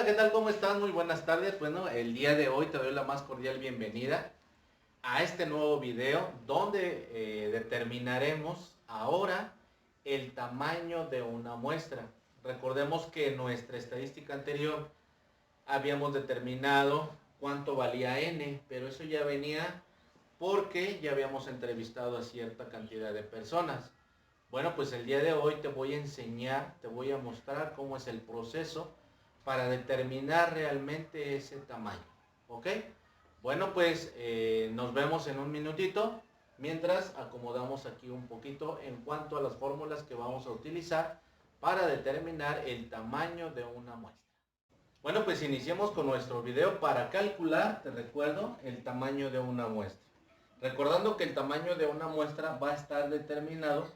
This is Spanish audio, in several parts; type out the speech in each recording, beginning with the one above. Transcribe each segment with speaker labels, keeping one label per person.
Speaker 1: Hola, ¿qué tal? ¿Cómo estás? Muy buenas tardes. Bueno, el día de hoy te doy la más cordial bienvenida a este nuevo video donde determinaremos ahora el tamaño de una muestra. Recordemos que en nuestra estadística anterior habíamos determinado cuánto valía n, pero eso ya venía porque ya habíamos entrevistado a cierta cantidad de personas. Bueno, pues el día de hoy te voy a enseñar, te voy a mostrar cómo es el proceso para determinar realmente ese tamaño. ¿Ok? Bueno, pues nos vemos en un minutito mientras acomodamos aquí un poquito en cuanto a las fórmulas que vamos a utilizar para determinar el tamaño de una muestra. Bueno, pues iniciemos con nuestro video para calcular, te recuerdo, el tamaño de una muestra. Recordando que el tamaño de una muestra va a estar determinado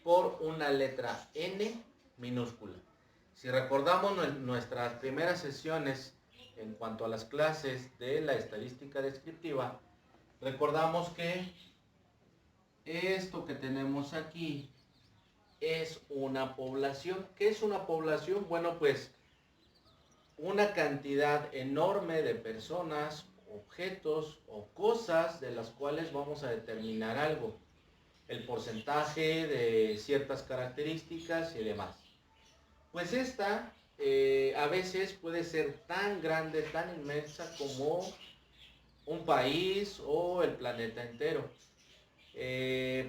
Speaker 1: por una letra N minúscula. Si recordamos nuestras primeras sesiones en cuanto a las clases de la estadística descriptiva, recordamos que esto que tenemos aquí es una población. ¿Qué es una población? Bueno, pues una cantidad enorme de personas, objetos o cosas de las cuales vamos a determinar algo, el porcentaje de ciertas características y demás. Pues esta a veces puede ser tan grande, tan inmensa como un país o el planeta entero.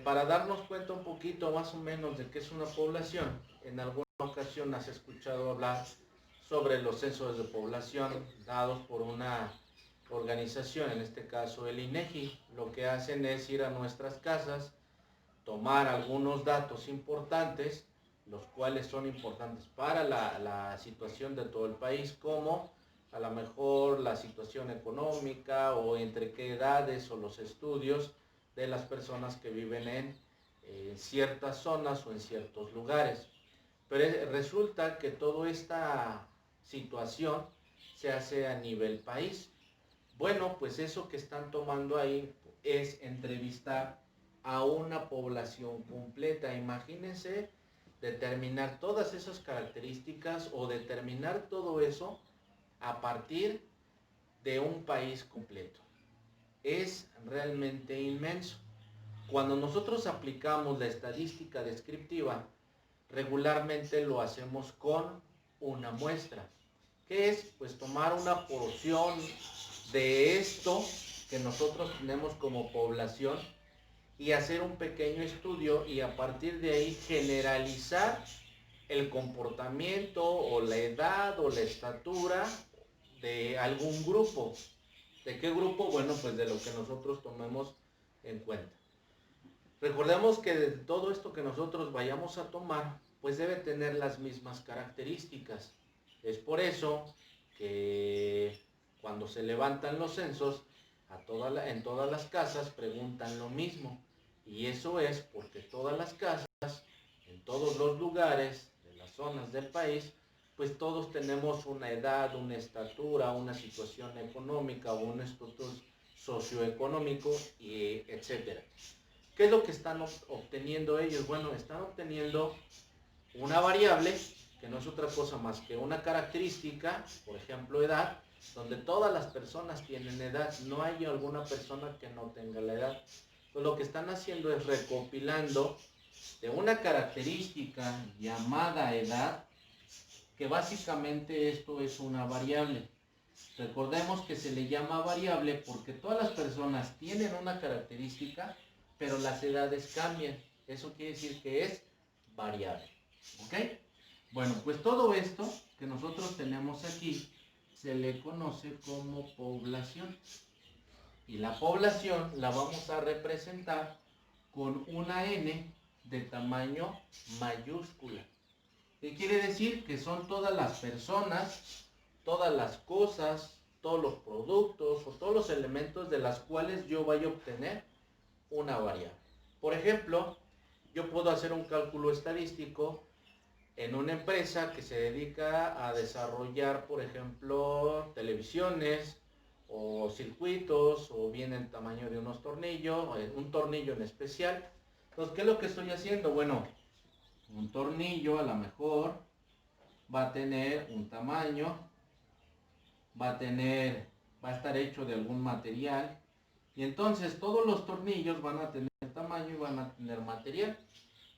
Speaker 1: Para darnos cuenta un poquito más o menos de qué es una población, en alguna ocasión has escuchado hablar sobre los censos de población dados por una organización, en este caso el INEGI. Lo que hacen es ir a nuestras casas, tomar algunos datos importantes, los cuales son importantes para la situación de todo el país, como a lo mejor la situación económica o entre qué edades o los estudios de las personas que viven en ciertas zonas o en ciertos lugares. Pero resulta que toda esta situación se hace a nivel país. Bueno, pues eso que están tomando ahí es entrevistar a una población completa. Imagínense determinar todas esas características o determinar todo eso a partir de un país completo. Es realmente inmenso. Cuando nosotros aplicamos la estadística descriptiva, regularmente lo hacemos con una muestra. ¿Qué es? Pues tomar una porción de esto que nosotros tenemos como población y hacer un pequeño estudio y a partir de ahí generalizar el comportamiento o la edad o la estatura de algún grupo. ¿De qué grupo? Bueno, pues de lo que nosotros tomemos en cuenta. Recordemos que de todo esto que nosotros vayamos a tomar, pues debe tener las mismas características. Es por eso que cuando se levantan los censos, en todas las casas preguntan lo mismo. Y eso es porque todas las casas, en todos los lugares de las zonas del país, pues todos tenemos una edad, una estatura, una situación económica o un estatus socioeconómico, y etcétera. ¿Qué es lo que están obteniendo ellos? Bueno, están obteniendo una variable que no es otra cosa más que una característica, por ejemplo edad, donde todas las personas tienen edad, no hay alguna persona que no tenga la edad. Pues lo que están haciendo es recopilando de una característica llamada edad, que básicamente esto es una variable. Recordemos que se le llama variable porque todas las personas tienen una característica, pero las edades cambian. Eso quiere decir que es variable. ¿Ok? Bueno, pues todo esto que nosotros tenemos aquí se le conoce como población. Y la población la vamos a representar con una N de tamaño mayúscula. ¿Qué quiere decir? Que son todas las personas, todas las cosas, todos los productos o todos los elementos de las cuales yo vaya a obtener una variable. Por ejemplo, yo puedo hacer un cálculo estadístico en una empresa que se dedica a desarrollar, por ejemplo, televisiones o circuitos o bien el tamaño de unos tornillos, un tornillo en especial. Entonces, ¿qué es lo que estoy haciendo? Bueno, un tornillo a lo mejor va a tener un tamaño va a estar hecho de algún material. Y entonces todos los tornillos van a tener tamaño y van a tener material.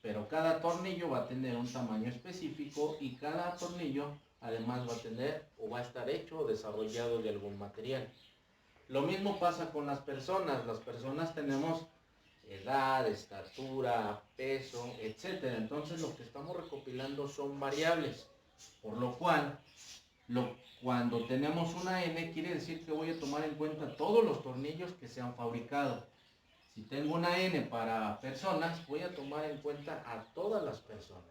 Speaker 1: Pero cada tornillo va a tener un tamaño específico y cada tornillo además va a tener o va a estar hecho o desarrollado de algún material. Lo mismo pasa con las personas. Las personas tenemos edad, estatura, peso, etcétera. Entonces lo que estamos recopilando son variables, por lo cual cuando tenemos una N quiere decir que voy a tomar en cuenta todos los tornillos que se han fabricado. Si tengo una N para personas, voy a tomar en cuenta a todas las personas.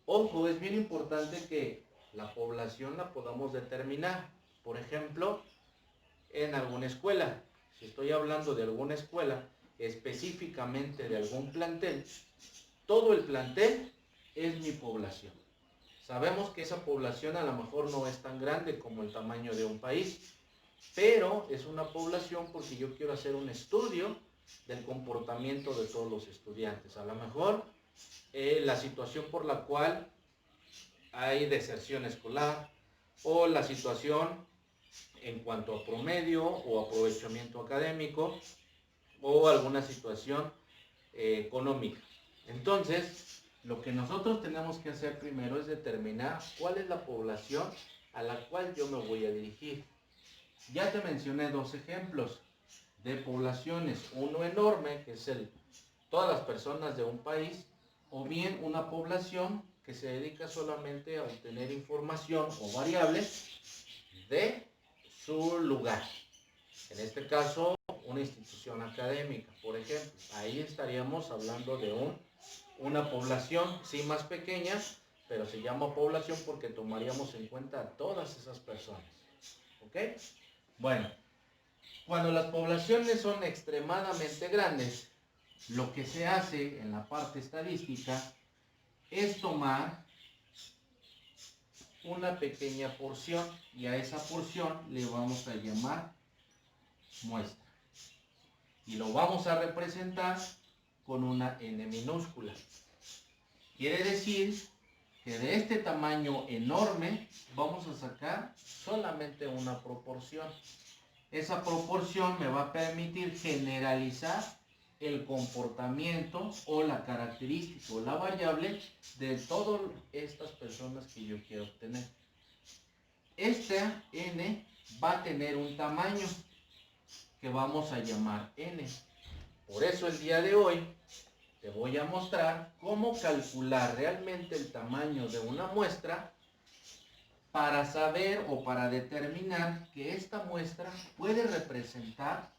Speaker 1: Ojo, es bien importante que la población la podamos determinar. Por ejemplo, en alguna escuela, si estoy hablando de alguna escuela, específicamente de algún plantel, todo el plantel es mi población. Sabemos que esa población a lo mejor no es tan grande como el tamaño de un país, pero es una población porque yo quiero hacer un estudio del comportamiento de todos los estudiantes. A lo mejor la situación por la cual hay deserción escolar o la situación en cuanto a promedio o aprovechamiento académico o alguna situación económica. Entonces, lo que nosotros tenemos que hacer primero es determinar cuál es la población a la cual yo me voy a dirigir. Ya te mencioné dos ejemplos de poblaciones, uno enorme, que es todas las personas de un país, o bien una población que se dedica solamente a obtener información o variables de su lugar. En este caso, una institución académica, por ejemplo. Ahí estaríamos hablando de una población, sí más pequeña, pero se llama población porque tomaríamos en cuenta a todas esas personas. ¿Ok? Bueno, cuando las poblaciones son extremadamente grandes, lo que se hace en la parte estadística es tomar una pequeña porción y a esa porción le vamos a llamar muestra. Y lo vamos a representar con una N minúscula. Quiere decir que de este tamaño enorme vamos a sacar solamente una proporción. Esa proporción me va a permitir generalizar el comportamiento o la característica o la variable de todas estas personas que yo quiero obtener. Esta N va a tener un tamaño que vamos a llamar N. Por eso el día de hoy te voy a mostrar cómo calcular realmente el tamaño de una muestra para saber o para determinar que esta muestra puede representar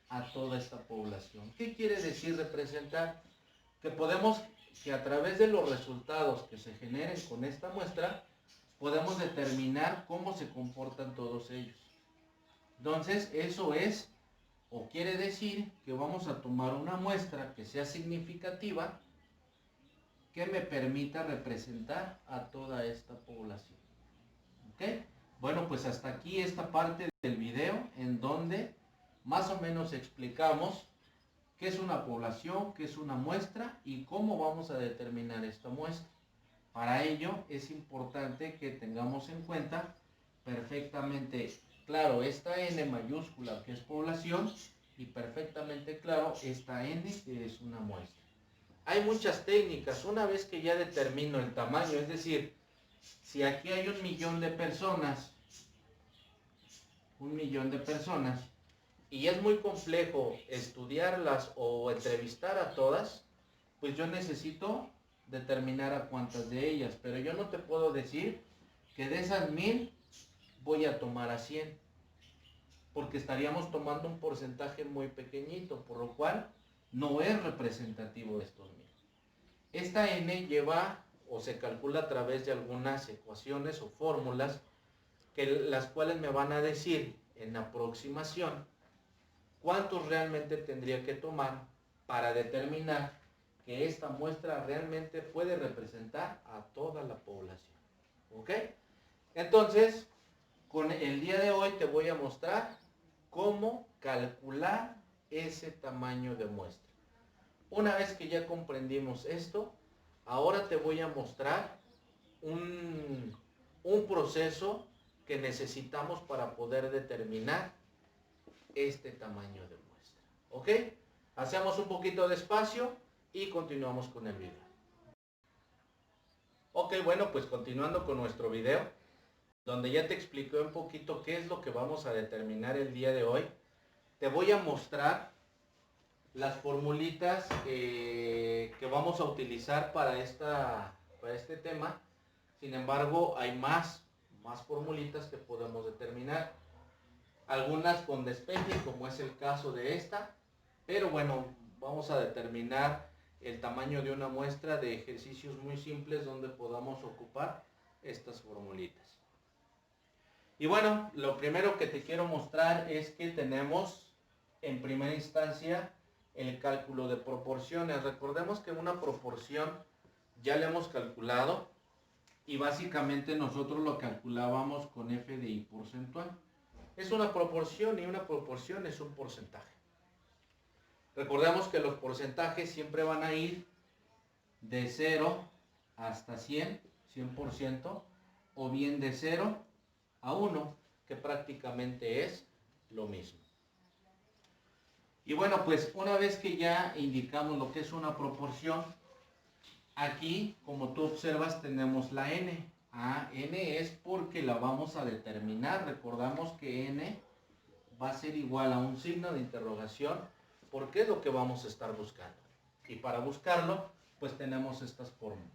Speaker 1: a toda esta población. ¿Qué quiere decir representar? Que a través de los resultados que se generen con esta muestra, podemos determinar cómo se comportan todos ellos. Entonces, eso es, o quiere decir que vamos a tomar una muestra que sea significativa, que me permita representar a toda esta población. ¿Ok? Bueno, pues hasta aquí esta parte del video en donde más o menos explicamos qué es una población, qué es una muestra y cómo vamos a determinar esta muestra. Para ello es importante que tengamos en cuenta perfectamente claro esta N mayúscula que es población y perfectamente claro esta N que es una muestra. Hay muchas técnicas. Una vez que ya determino el tamaño, es decir, si aquí hay 1.000.000 de personas, y es muy complejo estudiarlas o entrevistar a todas, pues yo necesito determinar a cuántas de ellas, pero yo no te puedo decir que de esas 1.000 voy a tomar a 100, porque estaríamos tomando un porcentaje muy pequeñito, por lo cual no es representativo de estos 1.000. Esta N lleva o se calcula a través de algunas ecuaciones o fórmulas las cuales me van a decir en aproximación cuántos realmente tendría que tomar para determinar que esta muestra realmente puede representar a toda la población. ¿Ok? Entonces, con el día de hoy te voy a mostrar cómo calcular ese tamaño de muestra. Una vez que ya comprendimos esto, ahora te voy a mostrar un proceso que necesitamos para poder determinar este tamaño de muestra. ¿Ok? Hacemos un poquito de espacio y continuamos con el video. Ok, bueno, pues continuando con nuestro video, donde ya te expliqué un poquito qué es lo que vamos a determinar el día de hoy, te voy a mostrar las formulitas que vamos a utilizar para este tema. Sin embargo, hay más formulitas que podemos determinar. Algunas con despeje, como es el caso de esta. Pero bueno, vamos a determinar el tamaño de una muestra de ejercicios muy simples donde podamos ocupar estas formulitas. Y bueno, lo primero que te quiero mostrar es que tenemos en primera instancia el cálculo de proporciones. Recordemos que una proporción ya la hemos calculado y básicamente nosotros lo calculábamos con f de i porcentual. Es una proporción y una proporción es un porcentaje. Recordemos que los porcentajes siempre van a ir de 0 hasta 100%, o bien de 0 a 1, que prácticamente es lo mismo. Y bueno, pues una vez que ya indicamos lo que es una proporción, aquí, como tú observas, tenemos la n. N es porque la vamos a determinar. Recordamos que n va a ser igual a un signo de interrogación, porque es lo que vamos a estar buscando. Y para buscarlo, pues tenemos estas fórmulas.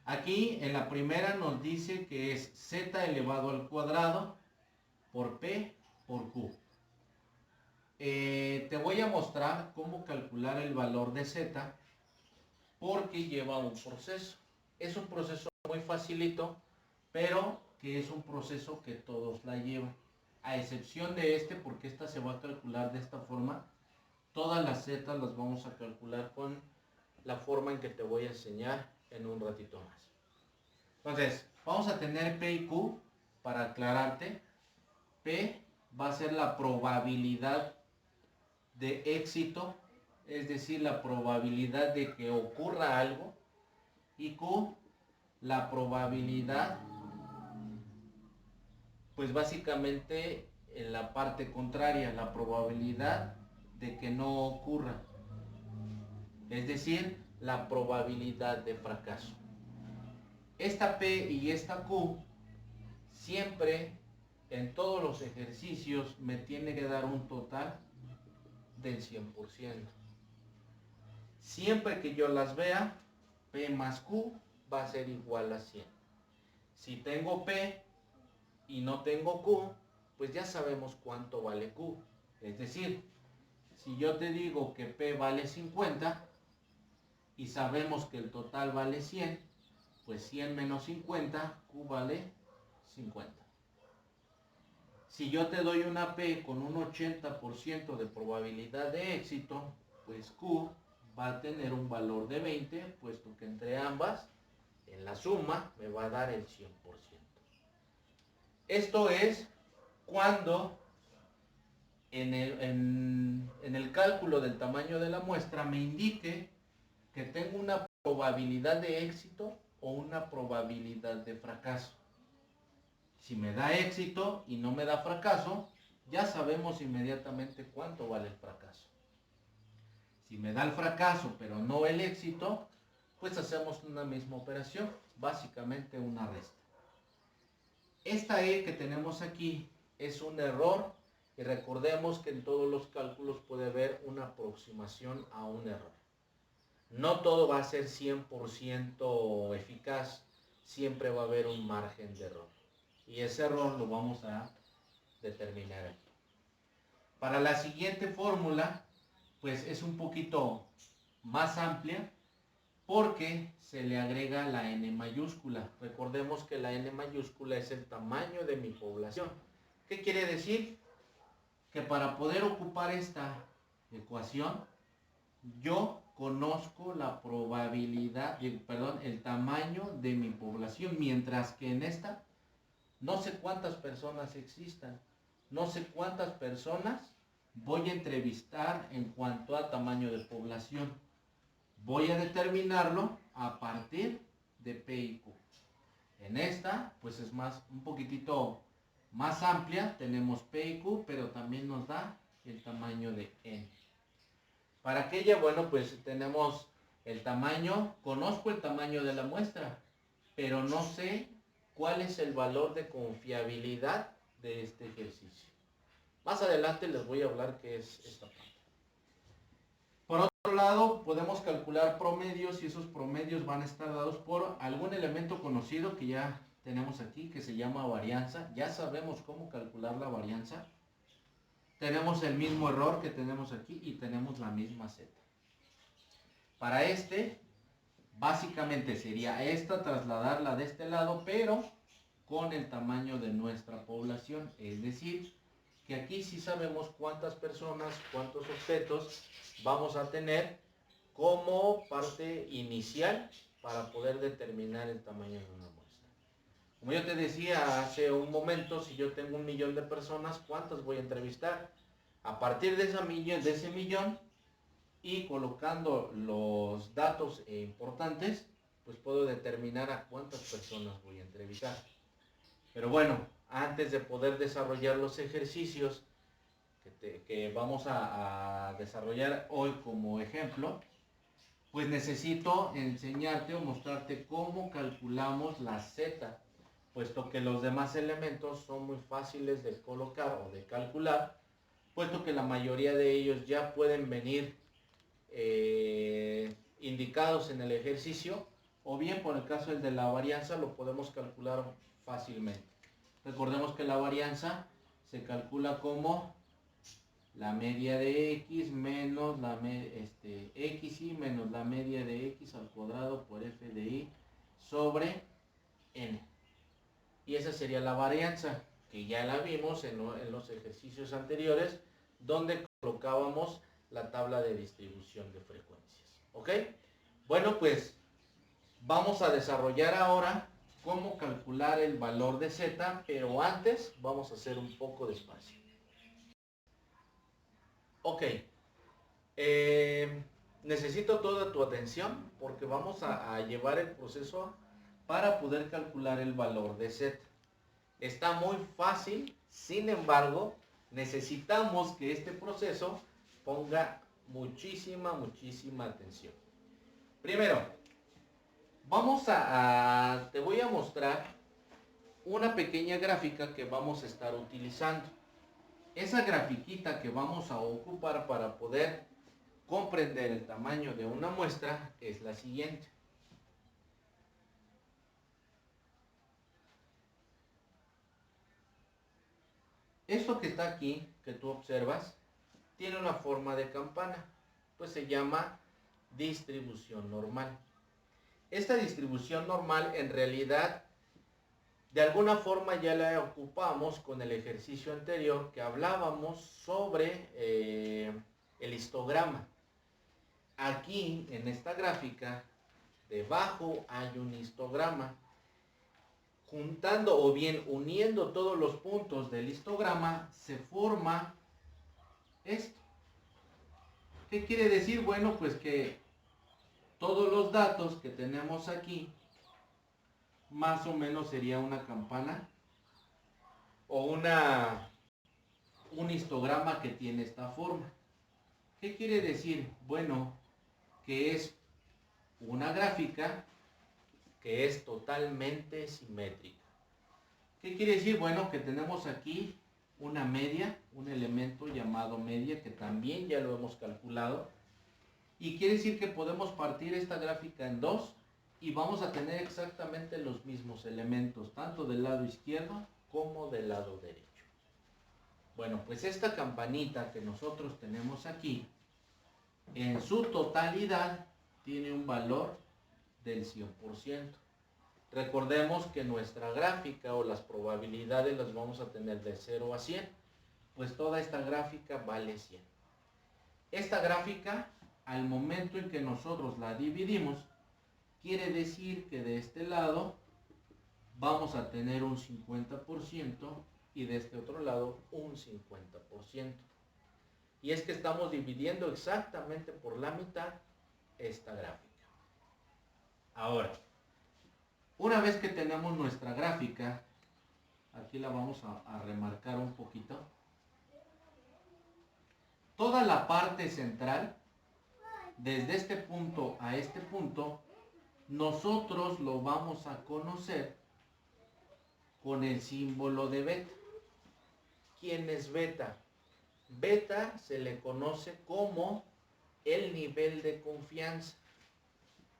Speaker 1: Aquí en la primera nos dice que es z elevado al cuadrado por p por q. Te voy a mostrar cómo calcular el valor de z, porque lleva un proceso. Es un proceso muy facilito, pero que es un proceso que todos la llevan. A excepción de este, porque esta se va a calcular de esta forma, todas las z las vamos a calcular con la forma en que te voy a enseñar en un ratito más. Entonces, vamos a tener P y Q. Para aclararte, P va a ser la probabilidad de éxito, es decir, la probabilidad de que ocurra algo, y Q, la probabilidad, pues básicamente en la parte contraria, la probabilidad de que no ocurra, es decir, la probabilidad de fracaso. Esta P y esta Q siempre en todos los ejercicios me tiene que dar un total del 100%. Siempre que yo las vea, P más Q va a ser igual a 100. Si tengo P y no tengo Q, pues ya sabemos cuánto vale Q. Es decir, si yo te digo que P vale 50 y sabemos que el total vale 100, pues 100 menos 50, Q vale 50. Si yo te doy una P con un 80% de probabilidad de éxito, pues Q va a tener un valor de 20, puesto que entre ambas, en la suma, me va a dar el 100%. Esto es cuando en el cálculo del tamaño de la muestra me indique que tengo una probabilidad de éxito o una probabilidad de fracaso. Si me da éxito y no me da fracaso, ya sabemos inmediatamente cuánto vale el fracaso. Si me da el fracaso pero no el éxito, pues hacemos una misma operación, básicamente una resta. Esta E que tenemos aquí es un error, y recordemos que en todos los cálculos puede haber una aproximación a un error. No todo va a ser 100% eficaz, siempre va a haber un margen de error. Y ese error lo vamos a determinar aquí. Para la siguiente fórmula, pues es un poquito más amplia, porque se le agrega la n mayúscula. Recordemos que la n mayúscula es el tamaño de mi población. ¿Qué quiere decir? Que para poder ocupar esta ecuación, yo conozco la probabilidad, el tamaño de mi población, mientras que en esta no sé cuántas personas existan, no sé cuántas personas voy a entrevistar en cuanto a tamaño de población. Voy a determinarlo a partir de P y Q. En esta, pues es un poquitito más amplia, tenemos P y Q, pero también nos da el tamaño de N. Para aquella, bueno, pues tenemos el tamaño, conozco el tamaño de la muestra, pero no sé cuál es el valor de confiabilidad de este ejercicio. Más adelante les voy a hablar qué es esta parte. Por otro lado, podemos calcular promedios y esos promedios van a estar dados por algún elemento conocido que ya tenemos aquí, que se llama varianza. Ya sabemos cómo calcular la varianza. Tenemos el mismo error que tenemos aquí y tenemos la misma z. Para este, básicamente sería esta, trasladarla de este lado, pero con el tamaño de nuestra población. Es decir, que aquí sí sabemos cuántas personas, cuántos objetos vamos a tener como parte inicial para poder determinar el tamaño de una muestra. Como yo te decía hace un momento, si yo tengo 1.000.000 de personas, ¿cuántas voy a entrevistar? A partir de ese millón y colocando los datos importantes, pues puedo determinar a cuántas personas voy a entrevistar. Pero bueno, antes de poder desarrollar los ejercicios que vamos a desarrollar hoy como ejemplo, pues necesito enseñarte o mostrarte cómo calculamos la z, puesto que los demás elementos son muy fáciles de colocar o de calcular, puesto que la mayoría de ellos ya pueden venir indicados en el ejercicio, o bien por el caso del de la varianza lo podemos calcular fácilmente. Recordemos que la varianza se calcula como la media de x menos xy menos la media de x al cuadrado por f de y sobre n. Y esa sería la varianza, que ya la vimos en los ejercicios anteriores, donde colocábamos la tabla de distribución de frecuencias. ¿Ok? Bueno, pues vamos a desarrollar ahora cómo calcular el valor de z, pero antes vamos a hacer un poco de espacio. Ok, necesito toda tu atención porque vamos a llevar el proceso para poder calcular el valor de z. Está muy fácil, sin embargo, necesitamos que este proceso ponga muchísima atención. Primero, te voy a mostrar una pequeña gráfica que vamos a estar utilizando. Esa grafiquita que vamos a ocupar para poder comprender el tamaño de una muestra es la siguiente. Esto que está aquí, que tú observas, tiene una forma de campana, pues se llama distribución normal. Esta distribución normal en realidad de alguna forma ya la ocupamos con el ejercicio anterior que hablábamos sobre el histograma. Aquí en esta gráfica debajo hay un histograma. Juntando o bien uniendo todos los puntos del histograma se forma esto. ¿Qué quiere decir? Bueno, pues que todos los datos que tenemos aquí más o menos sería una campana o un histograma que tiene esta forma. ¿Qué quiere decir? Bueno, que es una gráfica que es totalmente simétrica. ¿Qué quiere decir? Bueno, que tenemos aquí una media, un elemento llamado media, que también ya lo hemos calculado. Y quiere decir que podemos partir esta gráfica en dos y vamos a tener exactamente los mismos elementos, tanto del lado izquierdo como del lado derecho. Bueno, pues esta campanita que nosotros tenemos aquí, en su totalidad, tiene un valor del 100%. Recordemos que nuestra gráfica o las probabilidades las vamos a tener de 0 a 100, pues toda esta gráfica vale 100. Esta gráfica, al momento en que nosotros la dividimos, quiere decir que de este lado vamos a tener un 50% y de este otro lado un 50%. Y es que estamos dividiendo exactamente por la mitad esta gráfica. Ahora, una vez que tenemos nuestra gráfica, aquí la vamos a remarcar un poquito. Toda la parte central, desde este punto a este punto, nosotros lo vamos a conocer con el símbolo de beta. ¿Quién es beta? Beta se le conoce como el nivel de confianza.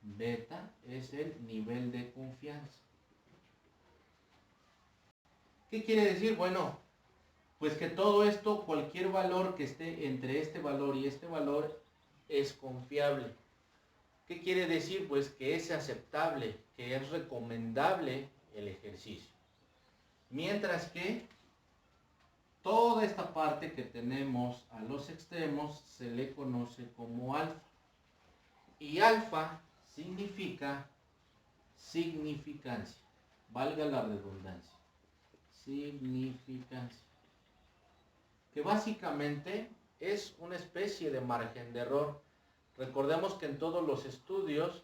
Speaker 1: Beta es el nivel de confianza. ¿Qué quiere decir? Bueno, pues que todo esto, cualquier valor que esté entre este valor y este valor, es confiable. ¿Qué quiere decir? Pues que es aceptable, que es recomendable el ejercicio. Mientras que toda esta parte que tenemos a los extremos se le conoce como alfa. Y alfa significa significancia. Valga la redundancia. Significancia. Que básicamente es una especie de margen de error. Recordemos que en todos los estudios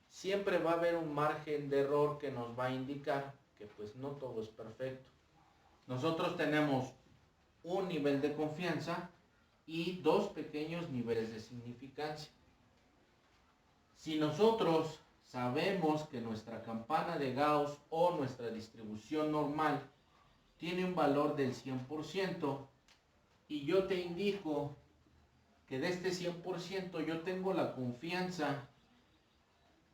Speaker 1: siempre va a haber un margen de error que nos va a indicar que pues no todo es perfecto. Nosotros tenemos un nivel de confianza y dos pequeños niveles de significancia. Si nosotros sabemos que nuestra campana de Gauss o nuestra distribución normal tiene un valor del 100%, y yo te indico que de este 100% yo tengo la confianza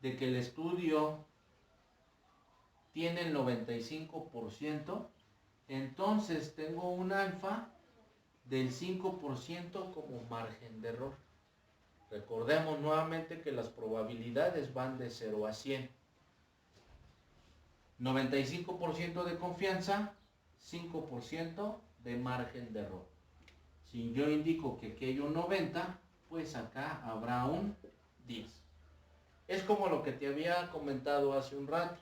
Speaker 1: de que el estudio tiene el 95%, entonces tengo un alfa del 5% como margen de error. Recordemos nuevamente que las probabilidades van de 0 a 100. 95% de confianza, 5% de margen de error. Si yo indico que aquí hay un 90, pues acá habrá un 10. Es como lo que te había comentado hace un rato.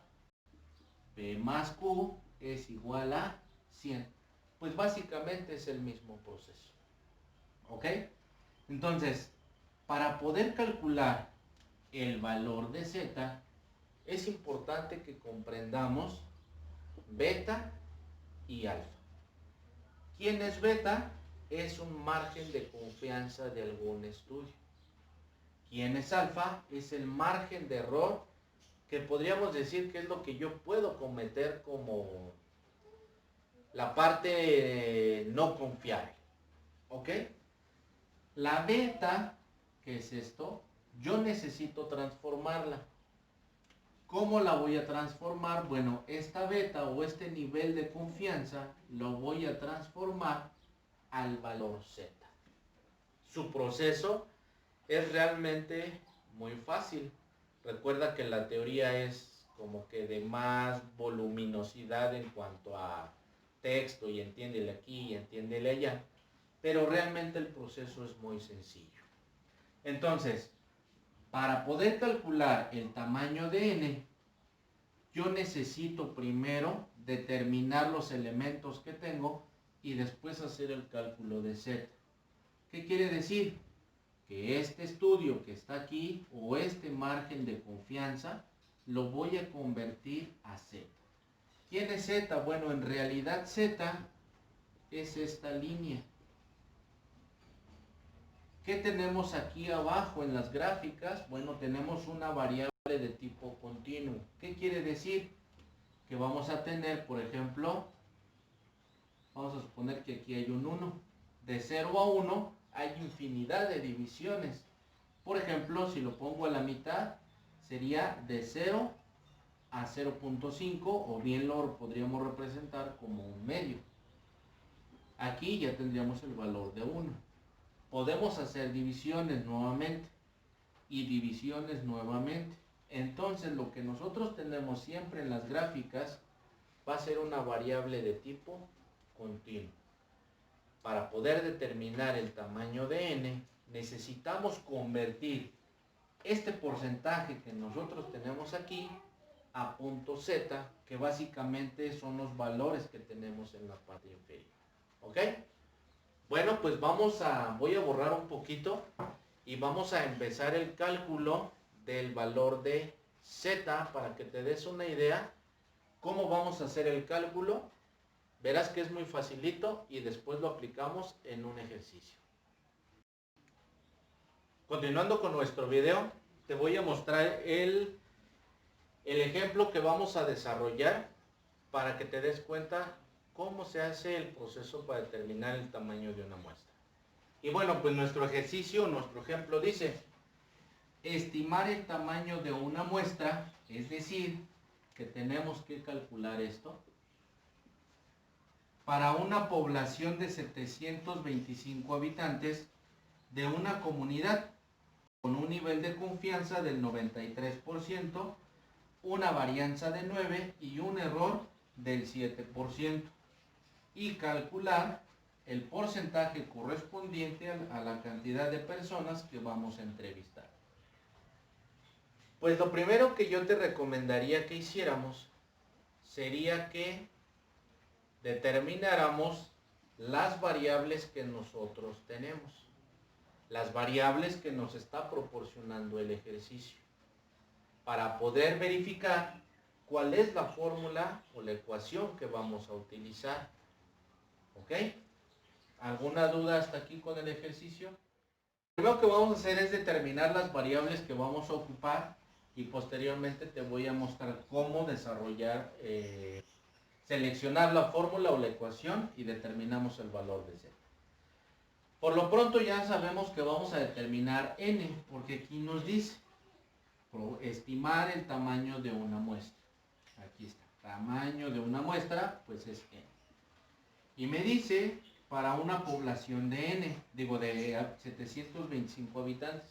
Speaker 1: P más Q es igual a 100. Pues básicamente es el mismo proceso. ¿Ok? Entonces, para poder calcular el valor de Z, es importante que comprendamos beta y alfa. ¿Quién es beta? Es un margen de confianza de algún estudio. ¿Quién es alfa? Es el margen de error que podríamos decir que es lo que yo puedo cometer como la parte no confiable. ¿Ok? La beta, ¿qué es esto? Yo necesito transformarla. ¿Cómo la voy a transformar? Bueno, esta beta o este nivel de confianza lo voy a transformar al valor Z. Su proceso es realmente muy fácil. Recuerda que la teoría es como que de más voluminosidad en cuanto a texto y entiéndele aquí y entiéndele allá, pero realmente el proceso es muy sencillo. Entonces, para poder calcular el tamaño de n, yo necesito primero determinar los elementos que tengo y después hacer el cálculo de Z. ¿Qué quiere decir? Que este estudio que está aquí o este margen de confianza lo voy a convertir a Z. ¿Quién es Z? Bueno, en realidad Z es esta línea. ¿Qué tenemos aquí abajo en las gráficas? Bueno, tenemos una variable de tipo continuo. ¿Qué quiere decir? Que vamos a tener, por ejemplo, vamos a suponer que aquí hay un 1. De 0 a 1 hay infinidad de divisiones. Por ejemplo, si lo pongo a la mitad, sería de 0 a 0.5, o bien lo podríamos representar como un medio. Aquí ya tendríamos el valor de 1. Podemos hacer divisiones nuevamente y divisiones nuevamente. Entonces lo que nosotros tenemos siempre en las gráficas va a ser una variable de tipo continuo. Para poder determinar el tamaño de n, necesitamos convertir este porcentaje que nosotros tenemos aquí a punto z, que básicamente son los valores que tenemos en la parte inferior. ¿Ok? Bueno, pues voy a borrar un poquito y vamos a empezar el cálculo del valor de z para que te des una idea cómo vamos a hacer el cálculo Verás que es muy facilito y después lo aplicamos en un ejercicio. Continuando con nuestro video, te voy a mostrar el ejemplo que vamos a desarrollar para que te des cuenta cómo se hace el proceso para determinar el tamaño de una muestra. Y bueno, pues nuestro ejercicio, nuestro ejemplo dice, estimar el tamaño de una muestra, es decir, que tenemos que calcular esto, para una población de 725 habitantes de una comunidad con un nivel de confianza del 93%, una varianza de 9 y un error del 7%, y calcular el porcentaje correspondiente a la cantidad de personas que vamos a entrevistar. Pues lo primero que yo te recomendaría que hiciéramos sería que determináramos las variables que nosotros tenemos, las variables que nos está proporcionando el ejercicio, para poder verificar cuál es la fórmula o la ecuación que vamos a utilizar. ¿Ok? ¿Alguna duda hasta aquí con el ejercicio? Lo primero que vamos a hacer es determinar las variables que vamos a ocupar y posteriormente te voy a mostrar cómo desarrollar, seleccionar la fórmula o la ecuación y determinamos el valor de z. Por lo pronto ya sabemos que vamos a determinar n, porque aquí nos dice estimar el tamaño de una muestra. Aquí está, tamaño de una muestra, pues es n. Y me dice para una población de n, de 725 habitantes.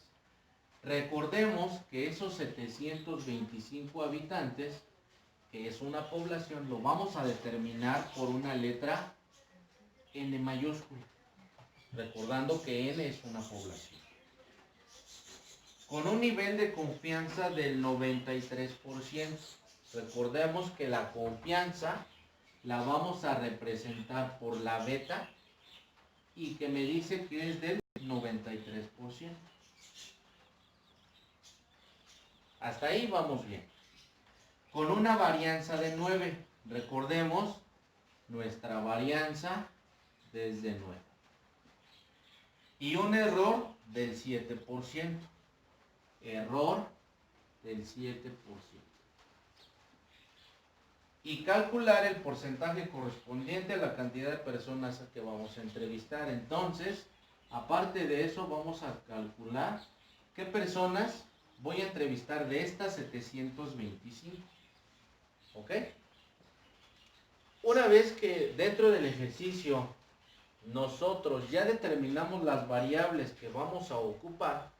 Speaker 1: Recordemos que esos 725 habitantes, que es una población, lo vamos a determinar por una letra n mayúscula, recordando que n es una población. Con un nivel de confianza del 93%. Recordemos que la confianza la vamos a representar por la beta y que me dice que es del 93%. Hasta ahí vamos bien. Con una varianza de 9, recordemos nuestra varianza desde 9. Y un error del 7%. Error del 7%. Y calcular el porcentaje correspondiente a la cantidad de personas que vamos a entrevistar. Entonces, aparte de eso, vamos a calcular qué personas voy a entrevistar de estas 725. ¿Ok? Una vez que dentro del ejercicio nosotros ya determinamos las variables que vamos a ocupar,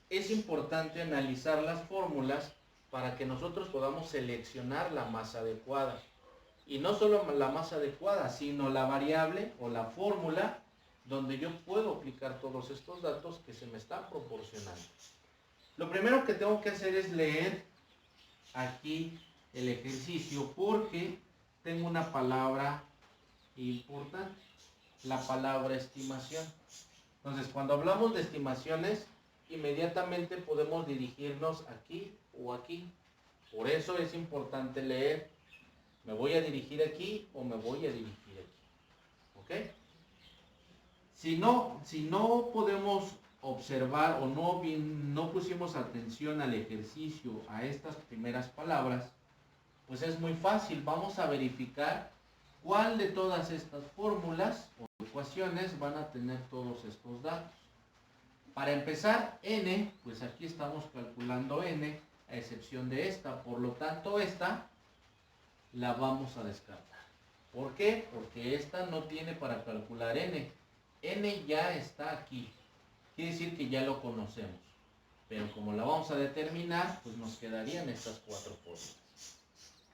Speaker 1: es importante analizar las fórmulas para que nosotros podamos seleccionar la más adecuada. Y no solo la más adecuada, sino la variable o la fórmula donde yo puedo aplicar todos estos datos que se me están proporcionando. Lo primero que tengo que hacer es leer aquí el ejercicio porque tengo una palabra importante, la palabra estimación. Entonces, cuando hablamos de estimaciones, inmediatamente podemos dirigirnos aquí o aquí. Por eso es importante leer. ¿Me voy a dirigir aquí o me voy a dirigir aquí? ¿Ok? Si no podemos observar o no pusimos atención al ejercicio, a estas primeras palabras, pues es muy fácil. Vamos a verificar cuál de todas estas fórmulas o ecuaciones van a tener todos estos datos. Para empezar, n, pues aquí estamos calculando n, a excepción de esta. Por lo tanto, esta la vamos a descartar. ¿Por qué? Porque esta no tiene para calcular n. N ya está aquí. Quiere decir que ya lo conocemos. Pero como la vamos a determinar, pues nos quedarían estas cuatro fórmulas.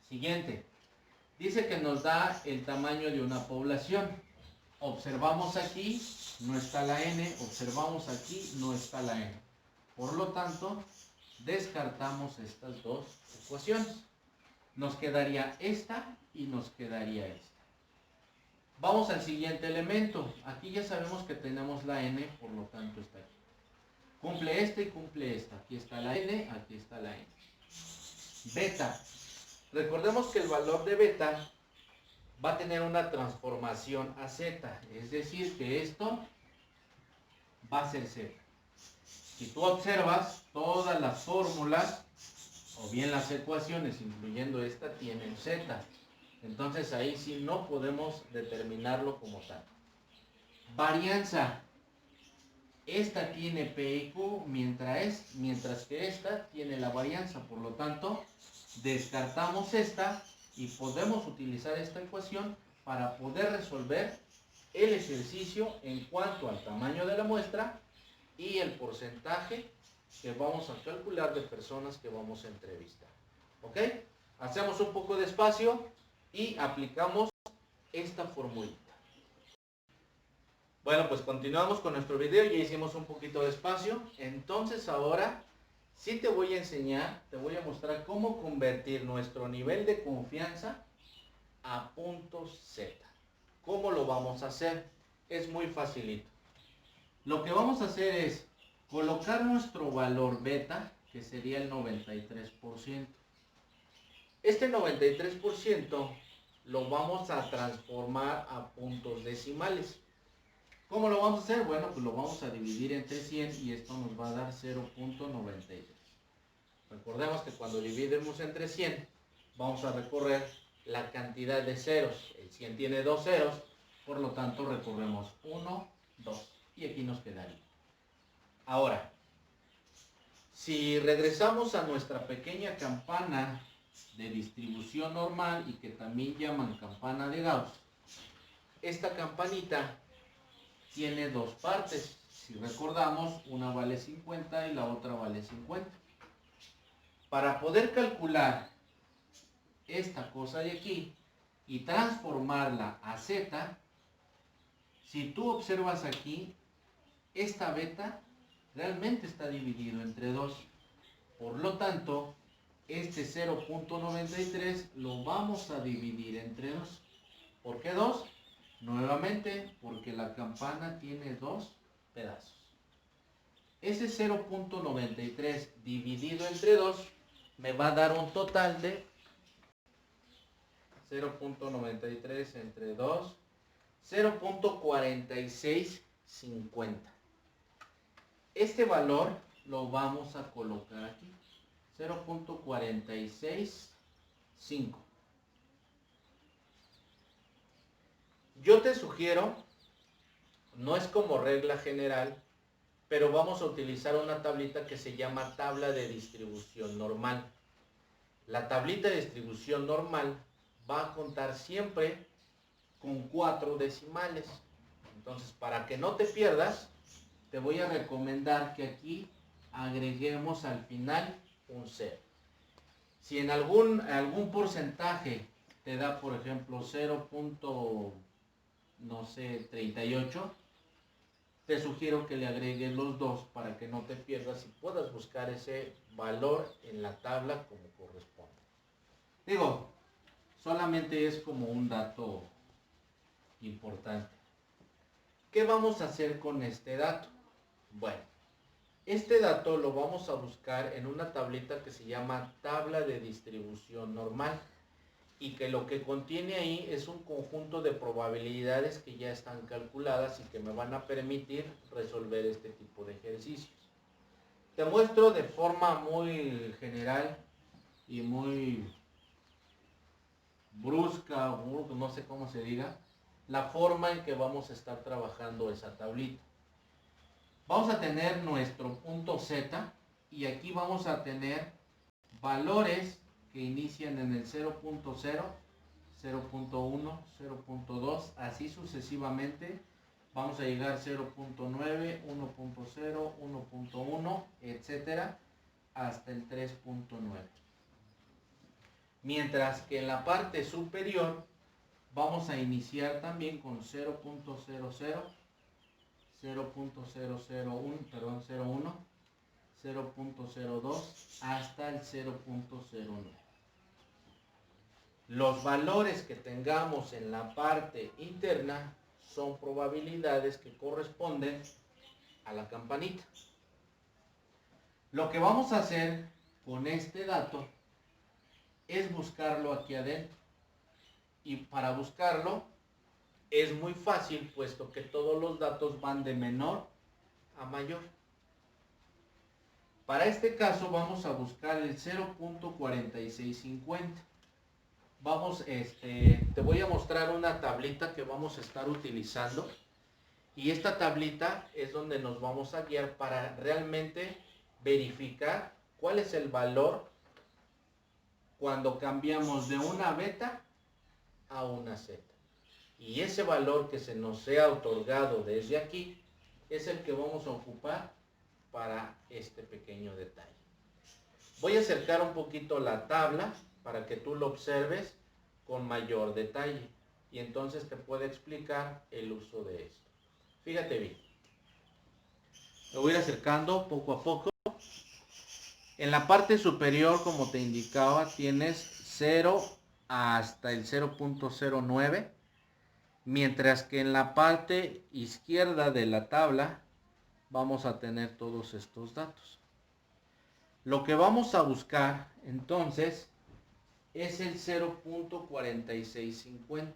Speaker 1: Siguiente. Dice que nos da el tamaño de una población. Observamos aquí, no está la n. Observamos aquí, no está la n. Por lo tanto, descartamos estas dos ecuaciones. Nos quedaría esta y nos quedaría esta. Vamos al siguiente elemento. Aquí ya sabemos que tenemos la n, por lo tanto está aquí. Cumple esta y cumple esta. Aquí está la n, aquí está la n. Beta. Recordemos que el valor de beta va a tener una transformación a Z, es decir, que esto va a ser Z. Si tú observas, todas las fórmulas, o bien las ecuaciones, incluyendo esta, tienen Z. Entonces ahí sí no podemos determinarlo como tal. Varianza. Esta tiene P y Q, mientras que esta tiene la varianza. Por lo tanto, descartamos esta y podemos utilizar esta ecuación para poder resolver el ejercicio en cuanto al tamaño de la muestra y el porcentaje que vamos a calcular de personas que vamos a entrevistar. ¿Ok? Hacemos un poco de espacio y aplicamos esta formulita. Bueno, pues continuamos con nuestro video, ya hicimos un poquito de espacio. Entonces ahora sí te voy a enseñar, te voy a mostrar cómo convertir nuestro nivel de confianza a puntos Z. ¿Cómo lo vamos a hacer? Es muy facilito. Lo que vamos a hacer es colocar nuestro valor beta, que sería el 93%. Este 93% lo vamos a transformar a puntos decimales. ¿Cómo lo vamos a hacer? Bueno, pues lo vamos a dividir entre 100 y esto nos va a dar 0.93. Recordemos que cuando dividimos entre 100, vamos a recorrer la cantidad de ceros. El 100 tiene 2 ceros, por lo tanto recorremos 1, 2 y aquí nos quedaría. Ahora, si regresamos a nuestra pequeña campana de distribución normal y que también llaman campana de Gauss, esta campanita tiene dos partes. Si recordamos, una vale 50 y la otra vale 50. Para poder calcular esta cosa de aquí y transformarla a Z, si tú observas aquí, esta beta realmente está dividido entre 2. Por lo tanto, este 0.93 lo vamos a dividir entre 2. ¿Por qué 2? Nuevamente, porque la campana tiene dos pedazos. Ese 0.93 dividido entre 2 me va a dar un total de 0.93 entre 2, 0.4650. Este valor lo vamos a colocar aquí, 0.465. Yo te sugiero, no es como regla general, pero vamos a utilizar una tablita que se llama tabla de distribución normal. La tablita de distribución normal va a contar siempre con 4 decimales. Entonces, para que no te pierdas, te voy a recomendar que aquí agreguemos al final un 0. Si en algún porcentaje te da, por ejemplo, 0.38, te sugiero que le agregues los 2 para que no te pierdas y puedas buscar ese valor en la tabla como corresponde. Digo, solamente es como un dato importante. ¿Qué vamos a hacer con este dato? Bueno, este dato lo vamos a buscar en una tablita que se llama tabla de distribución normal y que lo que contiene ahí es un conjunto de probabilidades que ya están calculadas y que me van a permitir resolver este tipo de ejercicios. Te muestro de forma muy general y muy brusca, no sé cómo se diga, la forma en que vamos a estar trabajando esa tablita. Vamos a tener nuestro punto Z y aquí vamos a tener valores que inician en el 0.0, 0.1, 0.2, así sucesivamente. Vamos a llegar a 0.9, 1.0, 1.1, etcétera, hasta el 3.9. Mientras que en la parte superior vamos a iniciar también con 0.00, 0.001, 0.02 hasta el 0.09. Los valores que tengamos en la parte interna son probabilidades que corresponden a la campanita. Lo que vamos a hacer con este dato es buscarlo aquí adentro Y para buscarlo es muy fácil, puesto que todos los datos van de menor a mayor. Para este caso vamos a buscar el 0.4650. Te voy a mostrar una tablita que vamos a estar utilizando. Y esta tablita es donde nos vamos a guiar para realmente verificar cuál es el valor cuando cambiamos de una beta a una zeta. Y ese valor que se nos sea otorgado desde aquí es el que vamos a ocupar para este pequeño detalle. Voy a acercar un poquito la tabla para que tú lo observes con mayor detalle y entonces te pueda explicar el uso de esto. Fíjate bien. Lo voy a ir acercando poco a poco. En la parte superior, como te indicaba, tienes 0 hasta el 0.09, mientras que en la parte izquierda de la tabla vamos a tener todos estos datos. Lo que vamos a buscar entonces es el 0.4650.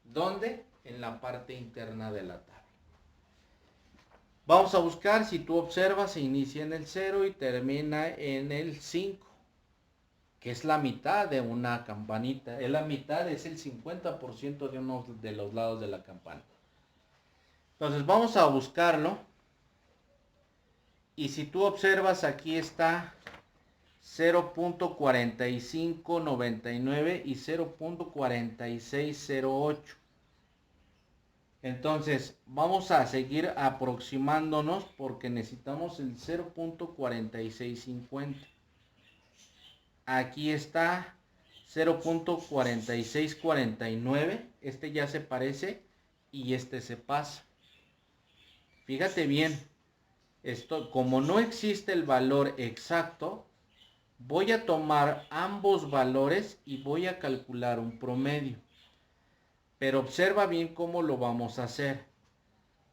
Speaker 1: ¿Dónde? En la parte interna de la tabla. Vamos a buscar, si tú observas, se inicia en el 0 y termina en el 5, que es la mitad de una campanita. Es la mitad, es el 50% de uno de los lados de la campana. Entonces vamos a buscarlo. Y si tú observas, aquí está 0.4599 y 0.4608. Entonces vamos a seguir aproximándonos porque necesitamos el 0.4650. Aquí está 0.4649. Este ya se parece y este se pasa. Fíjate bien, esto, como no existe el valor exacto, voy a tomar ambos valores y voy a calcular un promedio. Pero observa bien cómo lo vamos a hacer.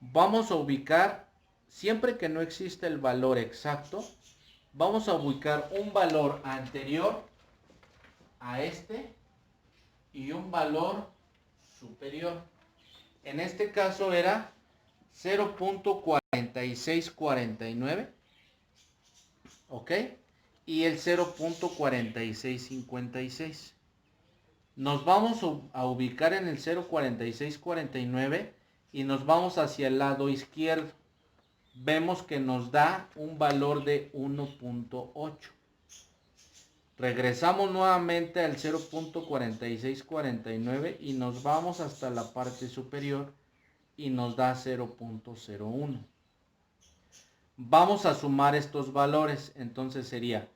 Speaker 1: Vamos a ubicar, siempre que no existe el valor exacto, vamos a ubicar un valor anterior a este y un valor superior. En este caso era 0.4649, ¿ok? Y el 0.4656. Nos vamos a ubicar en el 0.4649 y nos vamos hacia el lado izquierdo. Vemos que nos da un valor de 1.8. Regresamos nuevamente al 0.4649 y nos vamos hasta la parte superior y nos da 0.01. Vamos a sumar estos valores, entonces sería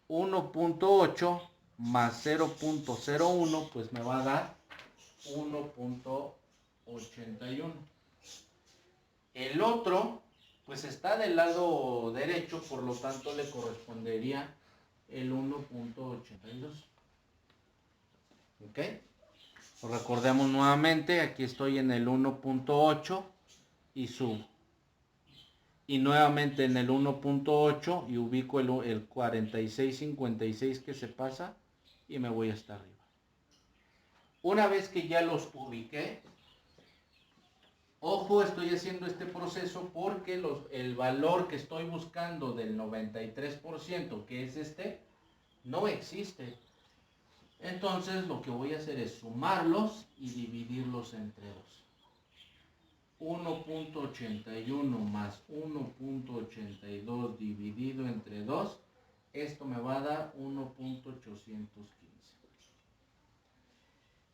Speaker 1: 1.8 más 0.01, pues me va a dar 1.81. El otro, pues está del lado derecho, por lo tanto le correspondería el 1.82. ¿Ok? Recordemos nuevamente, aquí estoy en el 1.8 y subo. Y nuevamente en el 1.8 y ubico el 4656 que se pasa y me voy hasta arriba. Una vez que ya los ubiqué, ojo, estoy haciendo este proceso porque el valor que estoy buscando del 93%, que es este, no existe. Entonces lo que voy a hacer es sumarlos y dividirlos entre 2. 1.81 más 1.82 dividido entre 2, esto me va a dar 1.815.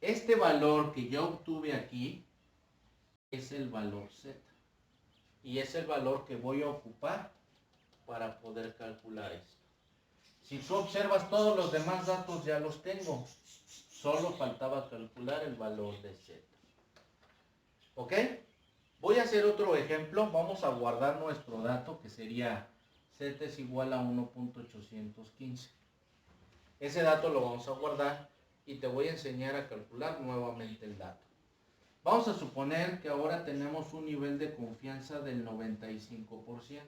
Speaker 1: Este valor que yo obtuve aquí es el valor Z. Y es el valor que voy a ocupar para poder calcular esto. Si tú observas, todos los demás datos ya los tengo. Solo faltaba calcular el valor de Z. ¿Ok? Voy a hacer otro ejemplo. Vamos a guardar nuestro dato que sería Z es igual a 1.815. Ese dato lo vamos a guardar y te voy a enseñar a calcular nuevamente el dato. Vamos a suponer que ahora tenemos un nivel de confianza del 95%.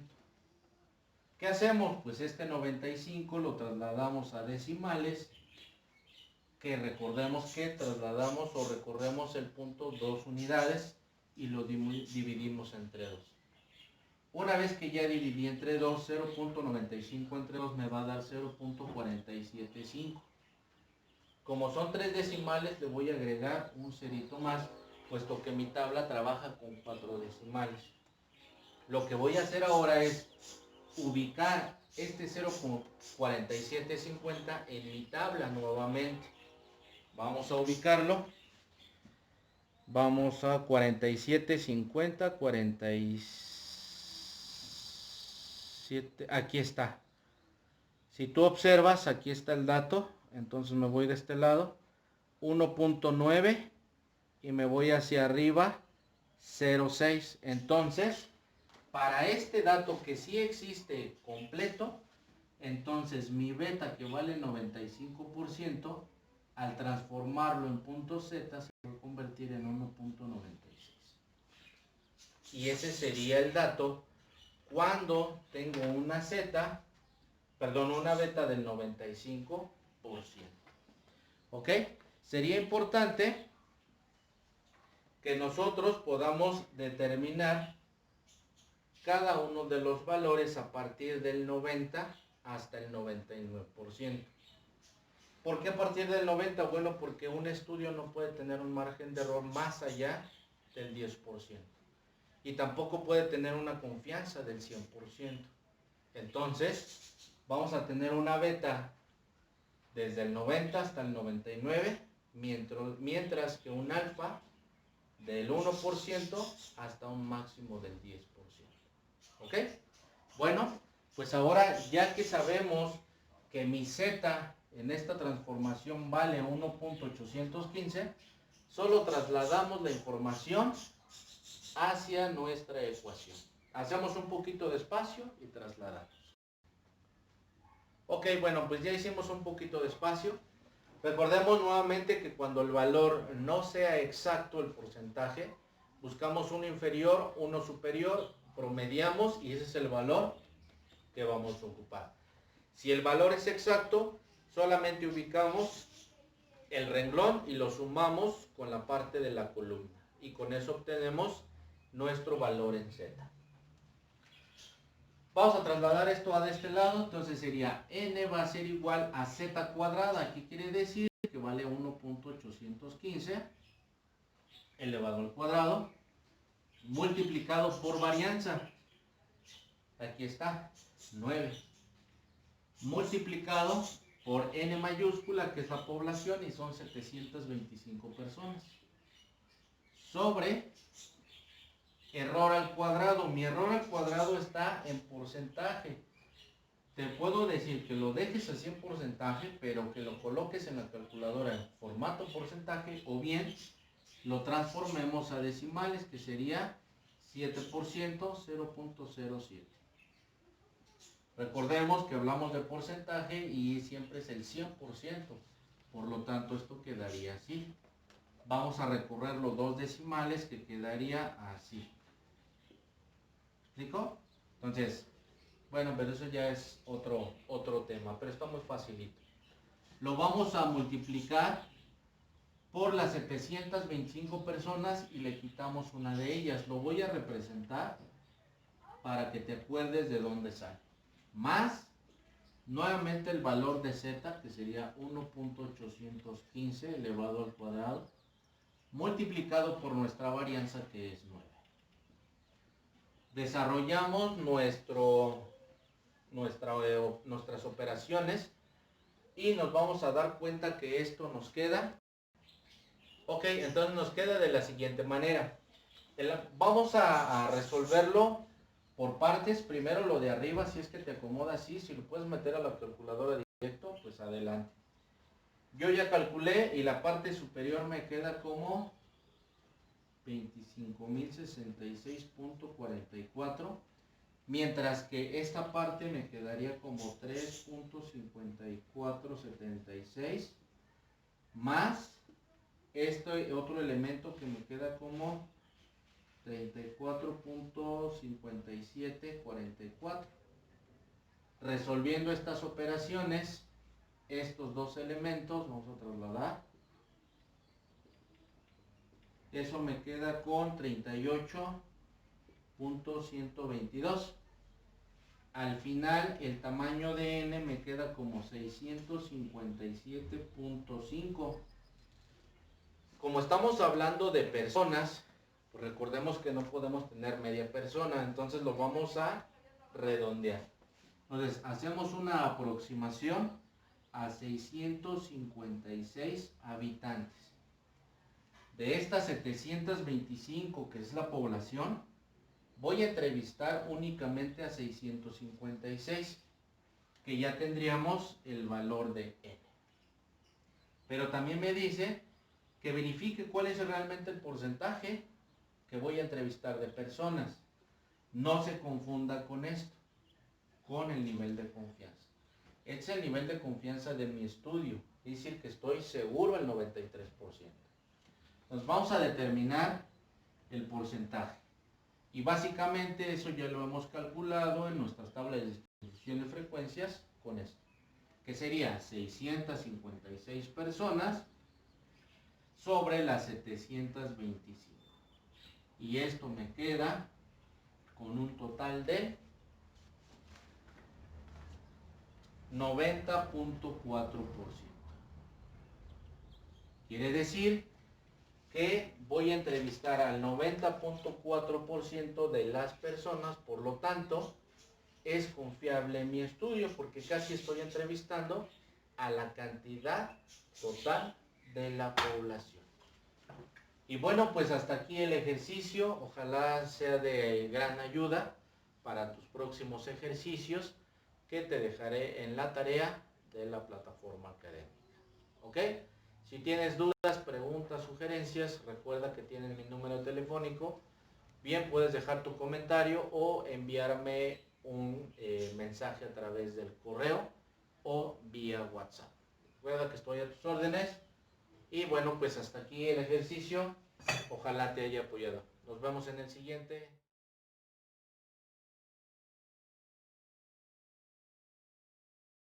Speaker 1: ¿Qué hacemos? Pues este 95 lo trasladamos a decimales, que recordemos que trasladamos o recorremos el punto 2 unidades y lo dividimos entre 2. Una vez que ya dividí entre 2, 0.95 entre 2 me va a dar 0.475. Como son 3 decimales, le voy a agregar un cerito más, puesto que mi tabla trabaja con 4 decimales. Lo que voy a hacer ahora es ubicar este 0.4750 en mi tabla nuevamente. Vamos a ubicarlo. Vamos a 4750, 47, aquí está. Si tú observas, aquí está el dato, entonces me voy de este lado, 1.9 y me voy hacia arriba, 0.6. Entonces, para este dato que sí existe completo, entonces mi beta, que vale 95%, al transformarlo en punto Z se va a convertir en 1.96. Y ese sería el dato cuando tengo una beta del 95%. ¿Ok? Sería importante que nosotros podamos determinar cada uno de los valores a partir del 90 hasta el 99%. ¿Por qué a partir del 90? Bueno, porque un estudio no puede tener un margen de error más allá del 10%. Y tampoco puede tener una confianza del 100%. Entonces, vamos a tener una beta desde el 90 hasta el 99, mientras que un alfa del 1% hasta un máximo del 10%. ¿Ok? Bueno, pues ahora ya que sabemos que mi Z en esta transformación vale 1.815, solo trasladamos la información hacia nuestra ecuación. Hacemos un poquito de espacio y trasladamos. Ok, bueno, pues ya hicimos un poquito de espacio. Recordemos nuevamente que cuando el valor no sea exacto el porcentaje, buscamos uno inferior, uno superior, promediamos y ese es el valor que vamos a ocupar. Si el valor es exacto, solamente ubicamos el renglón y lo sumamos con la parte de la columna. Y con eso obtenemos nuestro valor en Z. Vamos a trasladar esto a este lado, entonces sería n va a ser igual a z cuadrada. Aquí quiere decir que vale 1.815 elevado al cuadrado, multiplicado por varianza. Aquí está, 9. Multiplicado por n mayúscula, que es la población, y son 725 personas. Sobre error al cuadrado. Mi error al cuadrado está en porcentaje. Te puedo decir que lo dejes así en porcentaje, pero que lo coloques en la calculadora en formato porcentaje, o bien lo transformemos a decimales, que sería 7%, 0.07. Recordemos que hablamos de porcentaje y siempre es el 100%. Por lo tanto, esto quedaría así. Vamos a recorrer los dos decimales, que quedaría así. ¿Explico? Entonces, bueno, pero eso ya es otro tema, pero está muy facilito. Lo vamos a multiplicar por las 725 personas y le quitamos una de ellas. Lo voy a representar para que te acuerdes de dónde sale. Más, nuevamente el valor de Z, que sería 1.815 elevado al cuadrado, multiplicado por nuestra varianza, que es 9. Desarrollamos nuestras operaciones y nos vamos a dar cuenta que esto nos queda. Ok, entonces nos queda de la siguiente manera. Vamos a resolverlo por partes. Primero lo de arriba, si es que te acomoda así. Si lo puedes meter a la calculadora directo, pues adelante. Yo ya calculé y la parte superior me queda como 25.066.44, mientras que esta parte me quedaría como 3.5476, más este otro elemento que me queda como 34.5744. Resolviendo estas operaciones, estos dos elementos, vamos a trasladar. Eso me queda con 38.122. Al final el tamaño de n me queda como 657.5. Como estamos hablando de personas, pues recordemos que no podemos tener media persona, entonces lo vamos a redondear. Entonces hacemos una aproximación a 656 habitantes. De estas 725, que es la población, voy a entrevistar únicamente a 656, que ya tendríamos el valor de n. Pero también me dice que verifique cuál es realmente el porcentaje que voy a entrevistar de personas. No se confunda con esto, con el nivel de confianza. Este es el nivel de confianza de mi estudio, es decir, que estoy seguro al 93%. Entonces vamos a determinar el porcentaje. Y básicamente eso ya lo hemos calculado en nuestras tablas de distribución de frecuencias con esto, que sería 656 personas sobre las 725. Y esto me queda con un total de 90.4%. Quiere decir que voy a entrevistar al 90.4% de las personas, por lo tanto, es confiable mi estudio porque casi estoy entrevistando a la cantidad total de la población. Y bueno, pues hasta aquí el ejercicio, ojalá sea de gran ayuda para tus próximos ejercicios que te dejaré en la tarea de la plataforma académica. ¿Ok? Si tienes dudas, preguntas, sugerencias, recuerda que tienes mi número telefónico. Bien, puedes dejar tu comentario o enviarme un mensaje a través del correo o vía WhatsApp. Recuerda que estoy a tus órdenes. Y bueno, pues hasta aquí el ejercicio. Ojalá te haya apoyado. Nos vemos en el siguiente.